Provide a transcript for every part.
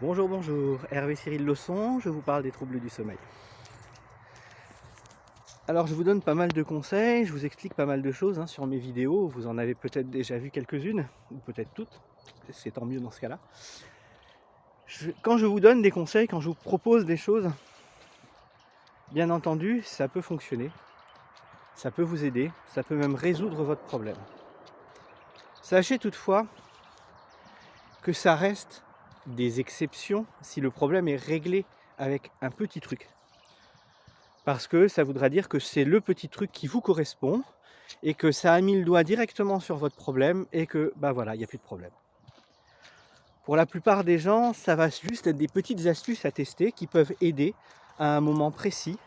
Bonjour, bonjour, Hervé Cyril Leçon, je vous parle des troubles du sommeil. Alors je vous donne pas mal de conseils, je vous explique pas mal de choses sur mes vidéos, vous en avez peut-être déjà vu quelques-unes, ou peut-être toutes, c'est tant mieux dans ce cas-là. Quand je vous donne des conseils, quand je vous propose des choses, bien entendu, ça peut fonctionner, ça peut vous aider, ça peut même résoudre votre problème. Sachez toutefois que ça reste des exceptions si le problème est réglé avec un petit truc. Parce que ça voudra dire que c'est le petit truc qui vous correspond et que ça a mis le doigt directement sur votre problème et que, bah voilà, il n'y a plus de problème. Pour la plupart des gens, ça va juste être des petites astuces à tester qui peuvent aider à un moment précis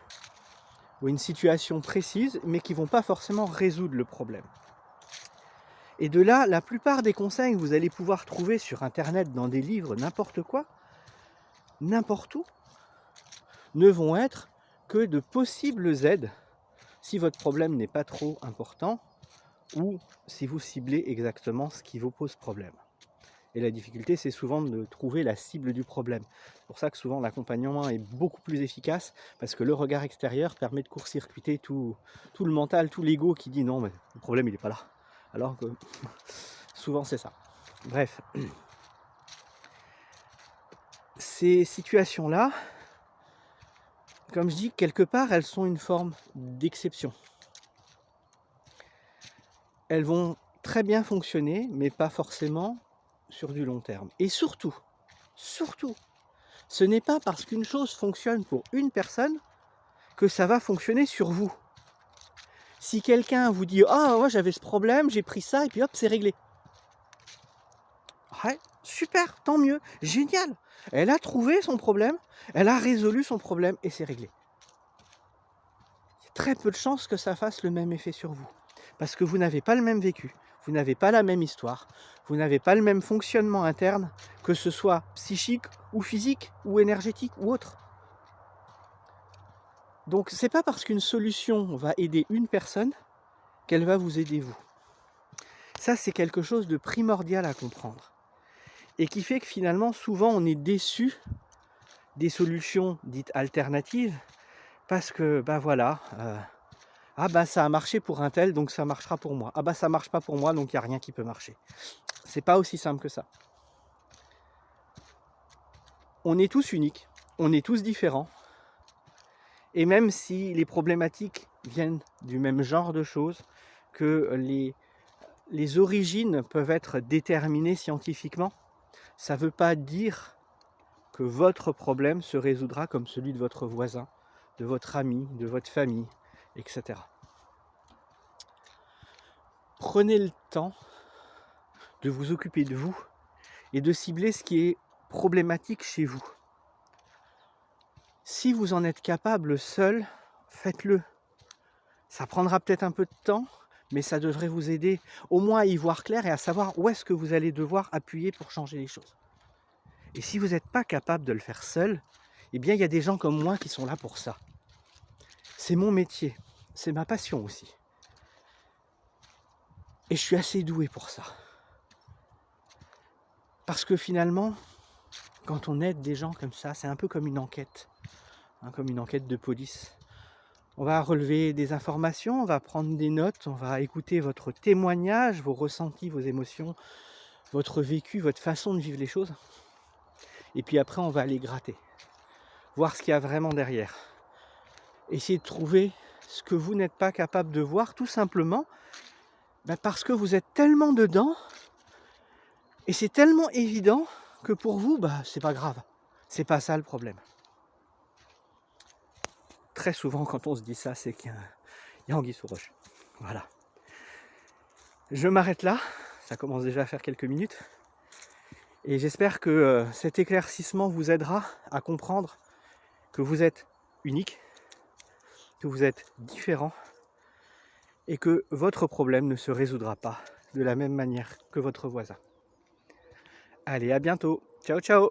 ou une situation précise, mais qui ne vont pas forcément résoudre le problème. Et de là, la plupart des conseils que vous allez pouvoir trouver sur Internet, dans des livres, n'importe quoi, n'importe où, ne vont être que de possibles aides si votre problème n'est pas trop important ou si vous ciblez exactement ce qui vous pose problème. Et la difficulté, c'est souvent de trouver la cible du problème. C'est pour ça que souvent l'accompagnement est beaucoup plus efficace, parce que le regard extérieur permet de court-circuiter tout le mental, tout l'ego qui dit non, mais le problème il n'est pas là. Alors que souvent c'est ça. Bref, ces situations-là, comme je dis, quelque part, elles sont une forme d'exception. Elles vont très bien fonctionner, mais pas forcément sur du long terme. Et surtout, ce n'est pas parce qu'une chose fonctionne pour une personne que ça va fonctionner sur vous. Si quelqu'un vous dit « Ah, moi j'avais ce problème, j'ai pris ça, et puis hop, c'est réglé. » Ouais, super, tant mieux, génial. Elle a trouvé son problème, elle a résolu son problème, et c'est réglé. Il y a très peu de chances que ça fasse le même effet sur vous. Parce que vous n'avez pas le même vécu, vous n'avez pas la même histoire, vous n'avez pas le même fonctionnement interne, que ce soit psychique ou physique ou énergétique ou autre. Donc c'est pas parce qu'une solution va aider une personne qu'elle va vous aider vous. Ça, c'est quelque chose de primordial à comprendre. Et qui fait que finalement, souvent, on est déçu des solutions dites alternatives parce que, bah voilà, ah bah ça a marché pour un tel, donc ça marchera pour moi. Ah bah ça marche pas pour moi, donc il n'y a rien qui peut marcher. C'est pas aussi simple que ça. On est tous uniques, on est tous différents. Et même si les problématiques viennent du même genre de choses, que les origines peuvent être déterminées scientifiquement, ça ne veut pas dire que votre problème se résoudra comme celui de votre voisin, de votre ami, de votre famille, etc. Prenez le temps de vous occuper de vous et de cibler ce qui est problématique chez vous. Si vous en êtes capable seul, faites-le. Ça prendra peut-être un peu de temps, mais ça devrait vous aider au moins à y voir clair et à savoir où est-ce que vous allez devoir appuyer pour changer les choses. Et si vous n'êtes pas capable de le faire seul, eh bien il y a des gens comme moi qui sont là pour ça. C'est mon métier, c'est ma passion aussi. Et je suis assez doué pour ça. Parce que finalement, quand on aide des gens comme ça, c'est un peu comme une enquête, comme une enquête de police. On va relever des informations, on va prendre des notes, on va écouter votre témoignage, vos ressentis, vos émotions, votre vécu, votre façon de vivre les choses. Et puis après, on va aller gratter, voir ce qu'il y a vraiment derrière. Essayer de trouver ce que vous n'êtes pas capable de voir, tout simplement parce que vous êtes tellement dedans, et c'est tellement évident que pour vous, c'est pas grave. C'est pas ça le problème. Très souvent, quand on se dit ça, c'est qu'il y a anguille sous roche. Voilà. Je m'arrête là. Ça commence déjà à faire quelques minutes. Et j'espère que cet éclaircissement vous aidera à comprendre que vous êtes unique, que vous êtes différent et que votre problème ne se résoudra pas de la même manière que votre voisin. Allez, à bientôt. Ciao, ciao.